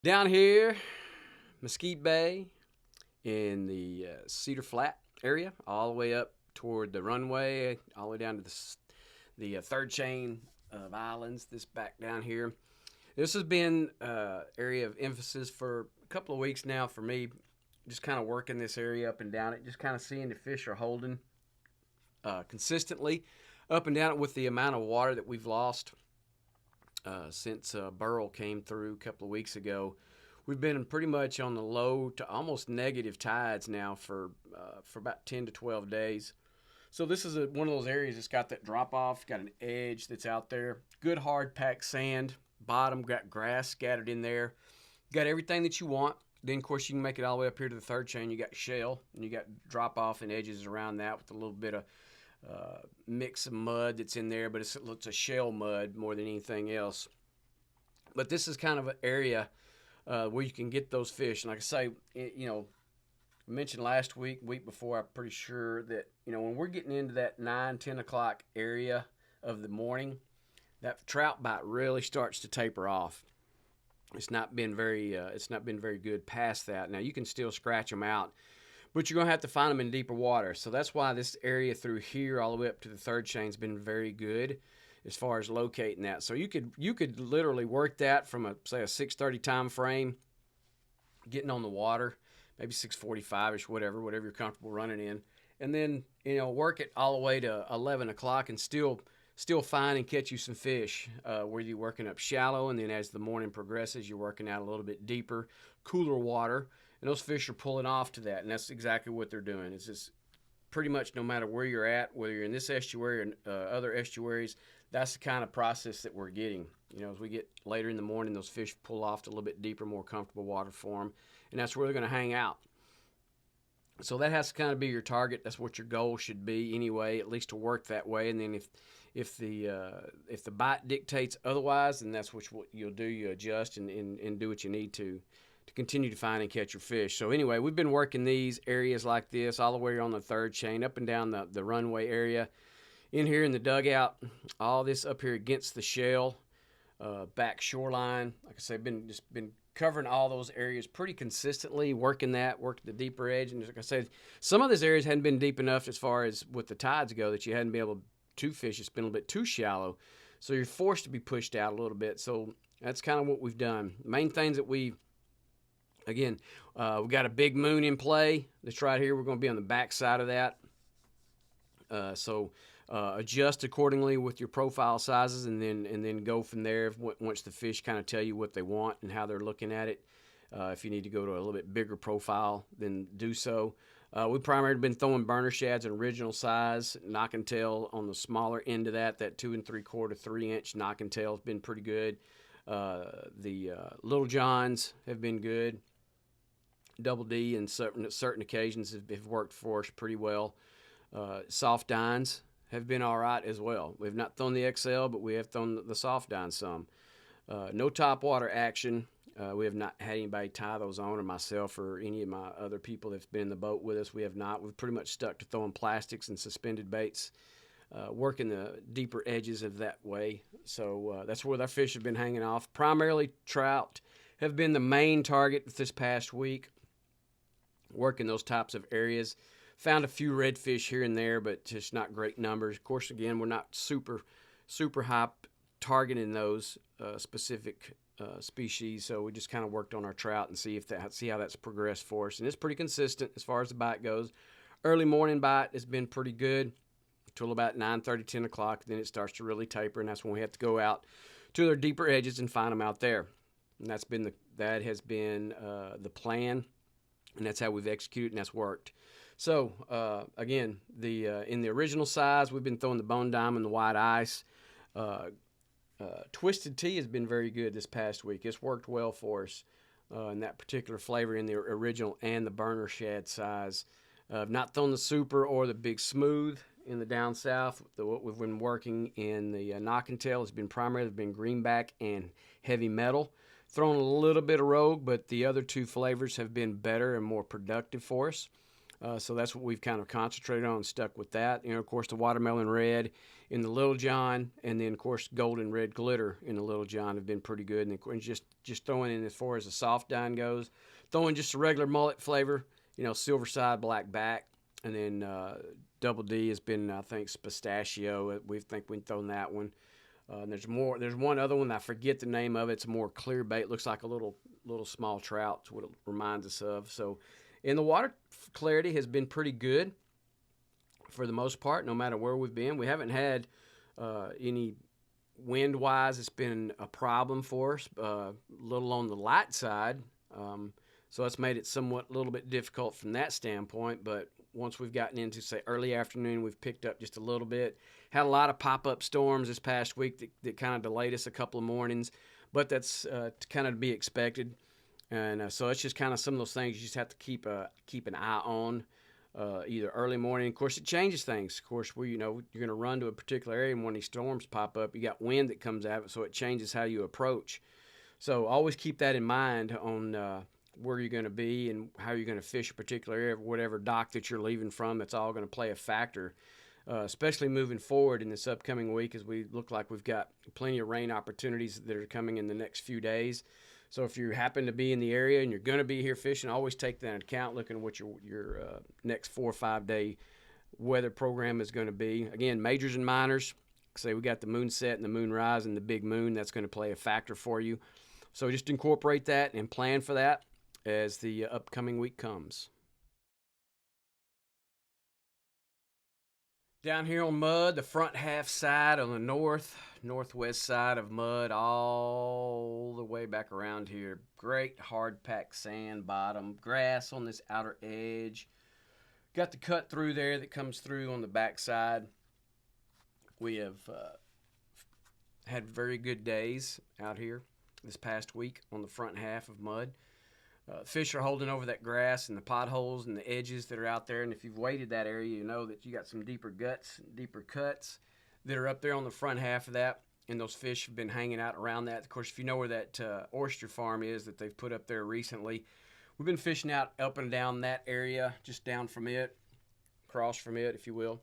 Down here, Mesquite Bay in the Cedar Flat area, all the way up toward the runway, all the way down to the third chain of islands. This back down here. This has been area of emphasis for a couple of weeks now for me. Just kind of working this area up and down it, just kind of seeing the fish are holding consistently up and down it with the amount of water that we've lost since Burl came through a couple of weeks ago. We've been pretty much on the low to almost negative tides now for about 10 to 12 days. So this is one of those areas that's got that drop off, got an edge that's out there. Good hard packed sand, bottom, got grass scattered in there. Got everything that you want. Then, of course, you can make it all the way up here to the third chain. You got shell, and you got drop off and edges around that with a little bit of mix of mud that's in there, but it's a shell mud more than anything else. But this is kind of an area where you can get those fish. And like I say, I mentioned last week before, I'm pretty sure that, when we're getting into that 9, 10 o'clock area of the morning, that trout bite really starts to taper off. It's not been very good past that. Now, you can still scratch them out, but you're going to have to find them in deeper water. So that's why this area through here all the way up to the third chain has been very good as far as locating that. So you could literally work that from a 6:30 time frame, getting on the water, maybe 6:45ish, whatever you're comfortable running in, and then work it all the way to 11 o'clock and still find and catch you some fish where you're working up shallow, and then as the morning progresses, you're working out a little bit deeper, cooler water, and those fish are pulling off to that, and that's exactly what they're doing. It's just pretty much no matter where you're at, whether you're in this estuary or other estuaries, that's the kind of process that we're getting. As we get later in the morning, those fish pull off to a little bit deeper, more comfortable water for them, and that's where they're going to hang out. So that has to kind of be your target. That's what your goal should be anyway, at least to work that way. And then if the bite dictates otherwise, then that's what you'll do. You adjust and do what you need to continue to find and catch your fish. So anyway, we've been working these areas like this all the way on the third chain, up and down the runway area, in here in the dugout, all this up here against the shell, back shoreline. Like I say, been covering all those areas pretty consistently, working the deeper edge. And like I said, some of those areas hadn't been deep enough as far as with the tides go that you hadn't been able to fish. It's been a little bit too shallow. So you're forced to be pushed out a little bit. So that's kind of what we've done. Main things that we got a big moon in play. That's right here. We're going to be on the back side of that. So adjust accordingly with your profile sizes, and then go from there once the fish kind of tell you what they want and how they're looking at it. If you need to go to a little bit bigger profile, then do so. We've primarily been throwing burner shads in original size, knock and tail on the smaller end of that 2 3/4, 3 inch knock and tail has been pretty good. The Little Johns have been good. Double D in certain occasions have worked for us pretty well. Soft dines have been all right as well. We've not thrown the XL, but we have thrown the soft dine some. No top water action. We have not had anybody tie those on, or myself or any of my other people that's been in the boat with us. We have not. We've pretty much stuck to throwing plastics and suspended baits, working the deeper edges of that way. So that's where our fish have been hanging off. Primarily trout have been the main target this past week, working those types of areas. Found a few redfish here and there, but just not great numbers. Of course, again, we're not super high targeting those specific species, so we just kind of worked on our trout and see how that's progressed for us. And it's pretty consistent as far as the bite goes. Early morning bite has been pretty good until about 9:30, 10 o'clock. Then it starts to really taper, and that's when we have to go out to their deeper edges and find them out there. And that has been the plan, and that's how we've executed, and that's worked. So, again, in the original size, we've been throwing the bone diamond, the white ice. Twisted Tea has been very good this past week. It's worked well for us in that particular flavor in the original and the burner shad size. I've not thrown the super or the big smooth in the down south. What we've been working in the knock and tail has been primarily greenback and heavy metal. Thrown a little bit of rogue, but the other two flavors have been better and more productive for us. So that's what we've kind of concentrated on and stuck with that. Of course, the watermelon red in the Little John, and then, of course, golden red glitter in the Little John have been pretty good. And just throwing in as far as the soft dine goes, throwing just a regular mullet flavor, silver side, black back. And then Double D has been, I think, pistachio. We think we can throw in that one. And there's more. There's one other one. I forget the name of it. It's a more clear bait. Looks like a little small trout. That's what it reminds us of. So, in the water clarity has been pretty good for the most part, no matter where we've been. We haven't had any wind-wise. It's been a problem for us, a little on the light side. So that's made it somewhat a little bit difficult from that standpoint. But once we've gotten into, say, early afternoon, we've picked up just a little bit. Had a lot of pop-up storms this past week that kind of delayed us a couple of mornings. But that's kind of to be expected. And so it's just kind of some of those things you just have to keep an eye on, either early morning. Of course, it changes things. Of course, you're going to run to a particular area, and when these storms pop up, you got wind that comes out of it, so it changes how you approach. So always keep that in mind on where you're going to be and how you're going to fish a particular area, whatever dock that you're leaving from. That's all going to play a factor, especially moving forward in this upcoming week, as we look like we've got plenty of rain opportunities that are coming in the next few days. So if you happen to be in the area and you're going to be here fishing, always take that into account, looking at what your next 4 or 5 day weather program is going to be. Again, majors and minors. Say we got the moon set and the moon rise and the big moon. That's going to play a factor for you. So just incorporate that and plan for that as the upcoming week comes. Down here on Mud, the front half side on the northwest side of Mud, all the way back around here. Great hard packed sand bottom, grass on this outer edge. Got the cut through there that comes through on the back side. We have had very good days out here this past week on the front half of Mud. Fish are holding over that grass and the potholes and the edges that are out there. And if you've waded that area, you know that you got some deeper guts, deeper cuts that are up there on the front half of that. And those fish have been hanging out around that. Of course, if you know where that oyster farm is that they've put up there recently, we've been fishing out up and down that area, just down from it, across from it, if you will.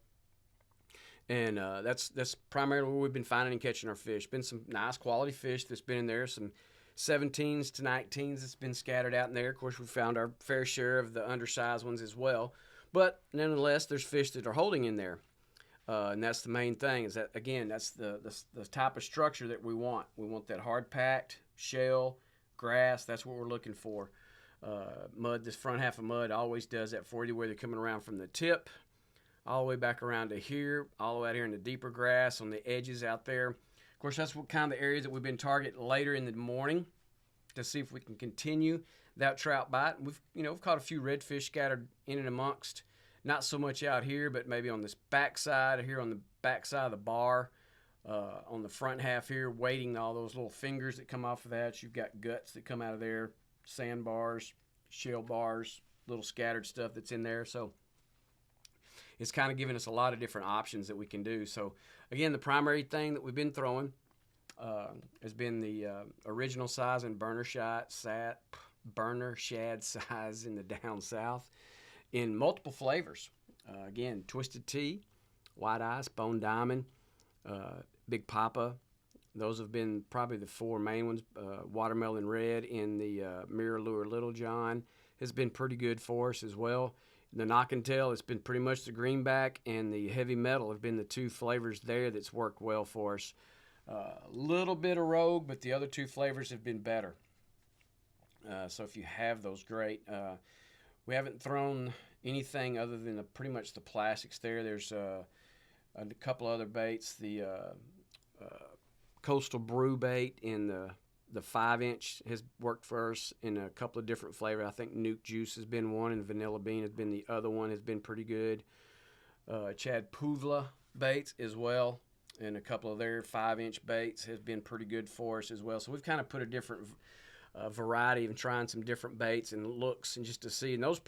And that's primarily where we've been finding and catching our fish. Been some nice quality fish that's been in there, some 17s to 19s that's been scattered out in there. Of course, we found our fair share of the undersized ones as well. But nonetheless, there's fish that are holding in there. And that's the main thing, is that, again, that's the type of structure that we want. We want that hard-packed shell, grass. That's what we're looking for. Mud, this front half of Mud always does that for you, where they're coming around from the tip all the way back around to here, all the way out here in the deeper grass on the edges out there. Of course, that's what kind of the areas that we've been targeting later in the morning to see if we can continue that trout bite. We've caught a few redfish scattered in and amongst, not so much out here, but maybe on this backside, here on the backside of the bar, on the front half here, waiting all those little fingers that come off of that. You've got guts that come out of there, sandbars, shell bars, little scattered stuff that's in there. So it's kind of giving us a lot of different options that we can do. So, again, the primary thing that we've been throwing has been the original size and burner shad size in the down south in multiple flavors. Again, Twisted Tea, White Ice, Bone Diamond, Big Papa. Those have been probably the 4 main ones. Watermelon Red in the Mirror Lure Little John has been pretty good for us as well. The Knock and Tail, it's been pretty much the greenback and the heavy metal have been the 2 flavors there that's worked well for us. A little bit of Rogue, but the other 2 flavors have been better. So if you have those, great. We haven't thrown anything other than pretty much the plastics there. There's a couple other baits. The Coastal Brew bait in the 5-inch has worked for us in a couple of different flavors. I think Nuke Juice has been one, and Vanilla Bean has been the other one. Has been pretty good. Chad Puvla baits as well, and a couple of their 5-inch baits has been pretty good for us as well. So we've kind of put a different variety and trying some different baits and looks, and just to see. And those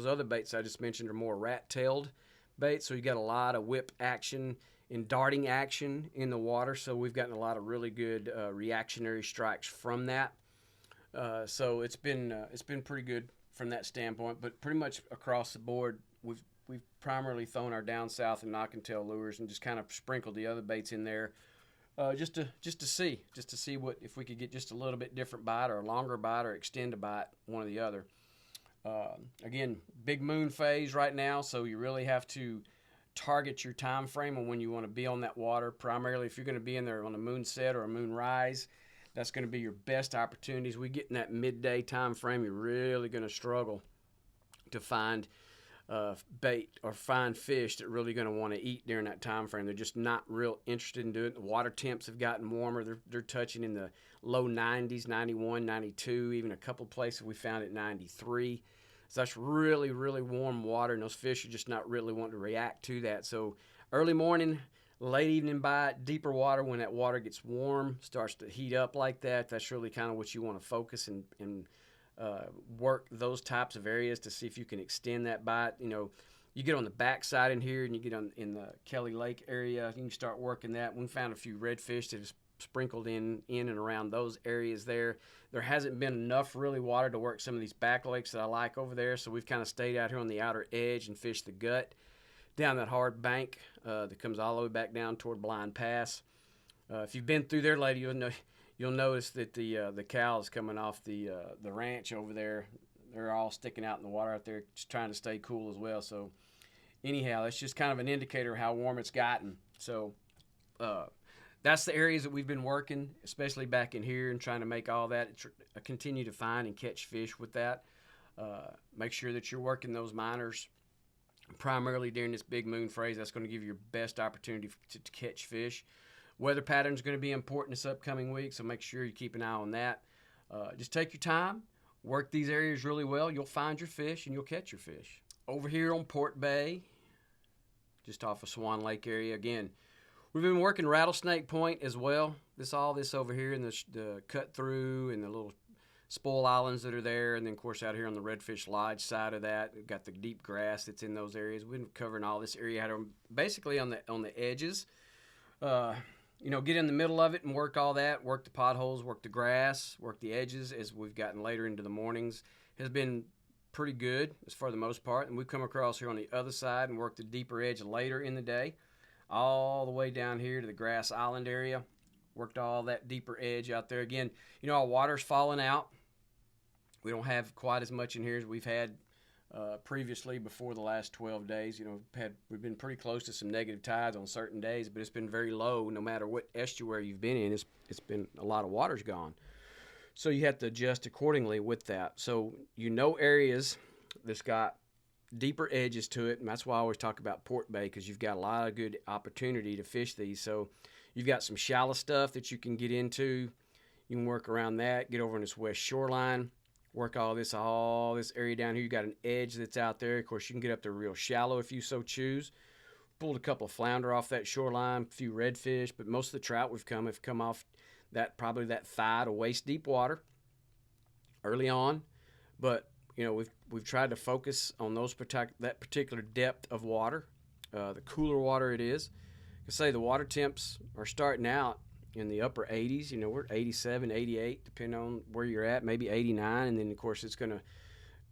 other baits I just mentioned are more rat-tailed baits, so you got a lot of whip action and darting action in the water, so we've gotten a lot of really good reactionary strikes from that. So it's been pretty good from that standpoint. But pretty much across the board, we've primarily thrown our down south and knock and tail lures and just kind of sprinkled the other baits in there, just to see what if we could get just a little bit different bite or a longer bite or extend a bite, one or the other. Again, big moon phase right now, so you really have to target your time frame on when you want to be on that water. Primarily, if you're going to be in there on a moon set or a moon rise, that's going to be your best opportunities. We get in that midday time frame, you're really going to struggle to find bait or find fish that are really going to want to eat during that time frame. They're just not real interested in doing it. The water temps have gotten warmer. They're touching in the low 90s, 91, 92, even a couple places we found at 93. So that's really, really warm water, and those fish are just not really wanting to react to that. So early morning, late evening bite, deeper water, when that water gets warm, starts to heat up like that, that's really kind of what you want to focus and work those types of areas to see if you can extend that bite. You know, you get on the backside in here and you get in the Kelly Lake area, you can start working that. We found a few redfish that is sprinkled in and around those areas there. There hasn't been enough really water to work some of these back lakes that I like over there, so we've kind of stayed out here on the outer edge and fished the gut down that hard bank that comes all the way back down toward Blind Pass. If you've been through there, lady, you'll notice that the cows coming off the ranch over there, they're all sticking out in the water out there, just trying to stay cool as well. So anyhow, that's just kind of an indicator of how warm it's gotten. So that's the areas that we've been working, especially back in here, and trying to make all that continue to find and catch fish with that. Make sure that you're working those minors primarily during this big moon phase. That's going to give you your best opportunity to catch fish. Weather pattern is going to be important this upcoming week, so make sure you keep an eye on that. Just take your time, work these areas really well. You'll find your fish and you'll catch your fish. Over here on Port Bay, just off of Swan Lake area, again, we've been working Rattlesnake Point as well. This over here in the cut through and the little spoil islands that are there, and then of course out here on the Redfish Lodge side of that, we've got the deep grass that's in those areas. We've been covering all this area out here, basically on the edges. You know, get in the middle of it and work all that, work the potholes, work the grass, work the edges as we've gotten later into the mornings. Has been pretty good as for the most part. And we've come across here on the other side and worked the deeper edge later in the day, all the way down here to the Grass Island area. Worked all that deeper edge out there. Again, you know, our water's falling out. We don't have quite as much in here as we've had previously before the last 12 days. You know, we've been pretty close to some negative tides on certain days, but it's been very low no matter what estuary you've been in. It's been a lot of water's gone. So you have to adjust accordingly with that. So you know areas that's got deeper edges to it, and that's why I always talk about Port Bay, because you've got a lot of good opportunity to fish these. So you've got some shallow stuff that you can get into. You can work around that, get over on this west shoreline, work all this area down here. You got an edge that's out there. Of course, you can get up there real shallow if you so choose. Pulled a couple of flounder off that shoreline, a few redfish, but most of the trout have come off probably that thigh to waist deep water early on. But you know, we've tried to focus on that particular depth of water, the cooler water it is. I say the water temps are starting out in the upper 80s. You know, we're 87, 88, depending on where you're at, maybe 89. And then, of course, it's going to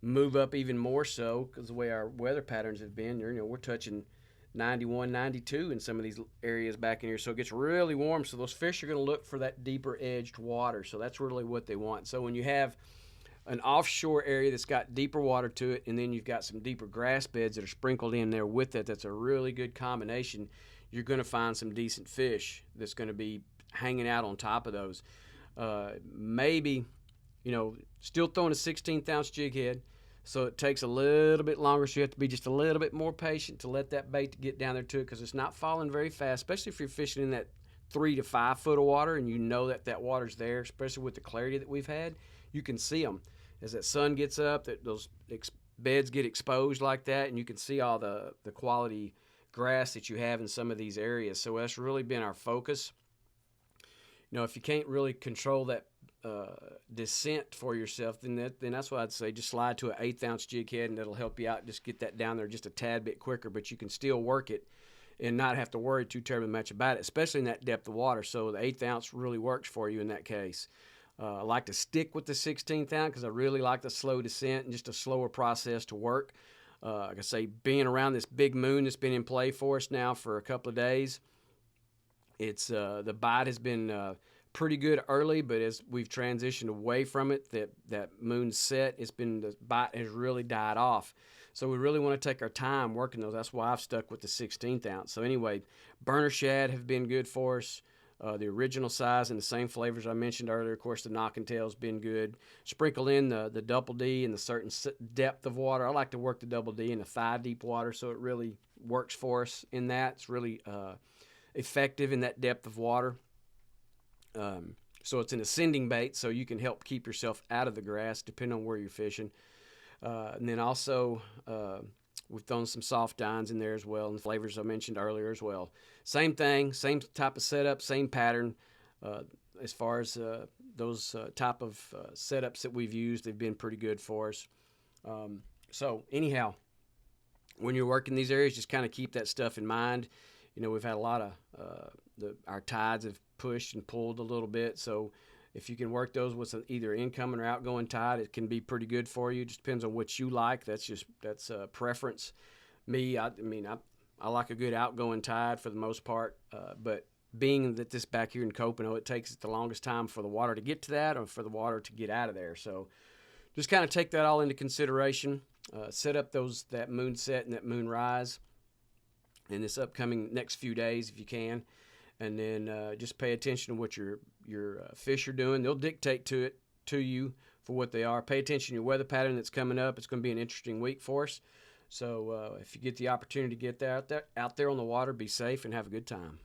move up even more so because the way our weather patterns have been. You know, we're touching 91, 92 in some of these areas back in here. So it gets really warm. So those fish are going to look for that deeper edged water. So that's really what they want. So when you have an offshore area that's got deeper water to it, and then you've got some deeper grass beds that are sprinkled in there with it, that's a really good combination. You're going to find some decent fish that's going to be hanging out on top of those. Maybe, you know, still throwing a 16th ounce jig head, so it takes a little bit longer, so you have to be just a little bit more patient to let that bait get down there to it, because it's not falling very fast, especially if you're fishing in that 3 to 5 foot of water and you know that water's there, especially with the clarity that we've had. You can see them as that sun gets up, that those beds get exposed like that, and you can see all the quality grass that you have in some of these areas. So that's really been our focus. You know, if you can't really control that descent for yourself, then that's what I'd say. Just slide to an 1/8 ounce jig head, and that'll help you out. Just get that down there just a tad bit quicker, but you can still work it and not have to worry too terribly much about it, especially in that depth of water. So the 1/8 ounce really works for you in that case. I like to stick with the 16th ounce because I really like the slow descent and just a slower process to work. Like I say, being around this big moon that's been in play for us now for a couple of days, it's the bite has been pretty good early, but as we've transitioned away from it, that moon set, the bite has really died off. So we really want to take our time working those. That's why I've stuck with the 16th ounce. So anyway, burner shad have been good for us. The original size and the same flavors I mentioned earlier. Of course, the knocking tail's been good. Sprinkle in the double D and the certain depth of water. I like to work the double D in a thigh deep water, so it really works for us in that. It's really effective in that depth of water. So it's an ascending bait, so you can help keep yourself out of the grass depending on where you're fishing. And then also we've thrown some soft dines in there as well, and the flavors I mentioned earlier as well. Same thing, same type of setup, same pattern. As far as those type of setups that we've used, they've been pretty good for us. So anyhow, when you're working these areas, just kind of keep that stuff in mind. We've had a lot of our tides have pushed and pulled a little bit, so if you can work those with either incoming or outgoing tide, it can be pretty good for you. It just depends on what you like. That's a preference. I like a good outgoing tide for the most part, but being that this back here in Copano, it takes the longest time for the water to get to that or for the water to get out of there. So just kind of take that all into consideration. Set up that moon set and that moon rise in this upcoming next few days if you can. And then just pay attention to what your fish are doing. They'll dictate to you for what they are. Pay attention to your weather pattern that's coming up. It's going to be an interesting week for us. So if you get the opportunity to get out there on the water, be safe and have a good time.